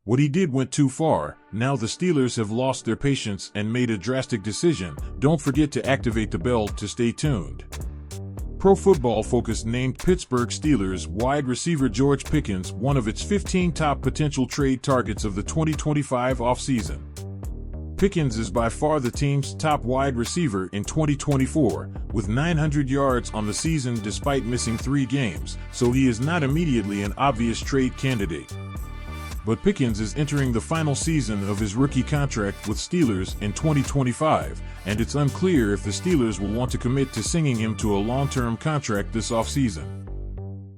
What he did went too far. Now the Steelers have lost their patience and made a drastic decision. Don't forget to activate the bell to stay tuned. Pro Football Focus named Pittsburgh Steelers wide receiver George Pickens one of its 15 top potential trade targets of the 2025 offseason. Pickens is by far the team's top wide receiver in 2024, with 900 yards on the season despite missing 3 games, so he is not immediately an obvious trade candidate. But Pickens is entering the final season of his rookie contract with Steelers in 2025, and it's unclear if the Steelers will want to commit to singing him to a long-term contract this offseason.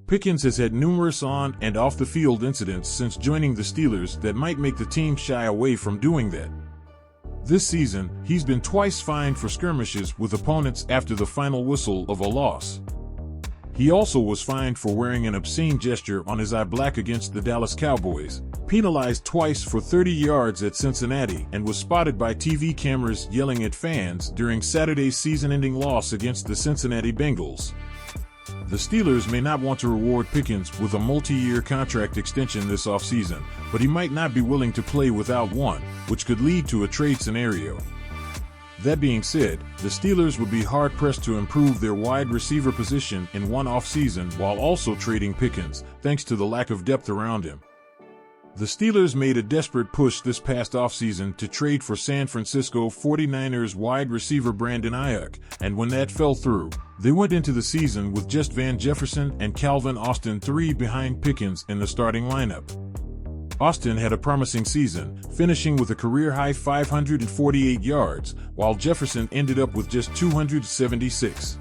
Pickens has had numerous on- and off-the-field incidents since joining the Steelers that might make the team shy away from doing that. This season, he's been twice fined for skirmishes with opponents after the final whistle of a loss. He also was fined for wearing an obscene gesture on his eye black against the Dallas Cowboys, penalized twice for 30 yards at Cincinnati, and was spotted by TV cameras yelling at fans during Saturday's season-ending loss against the Cincinnati Bengals. The Steelers may not want to reward Pickens with a multi-year contract extension this offseason, but he might not be willing to play without one, which could lead to a trade scenario. That being said, the Steelers would be hard-pressed to improve their wide receiver position in one offseason while also trading Pickens, thanks to the lack of depth around him. The Steelers made a desperate push this past offseason to trade for San Francisco 49ers wide receiver Brandon Ayuk, and when that fell through, they went into the season with just Van Jefferson and Calvin Austin 3 behind Pickens in the starting lineup. Austin had a promising season, finishing with a career-high 548 yards, while Jefferson ended up with just 276.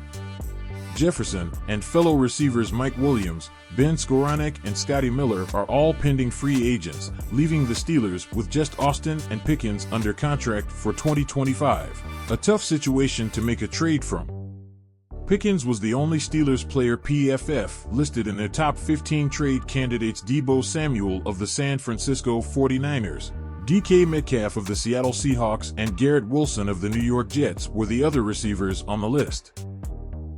Jefferson and fellow receivers Mike Williams, Ben Skowronek, and Scotty Miller are all pending free agents, leaving the Steelers with just Austin and Pickens under contract for 2025. A tough situation to make a trade from. Pickens was the only Steelers player PFF listed in their top 15 trade candidates. Deebo Samuel of the San Francisco 49ers, DK Metcalf of the Seattle Seahawks, and Garrett Wilson of the New York Jets were the other receivers on the list.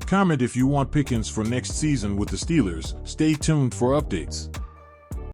Comment if you want Pickens for next season with the Steelers. Stay tuned for updates.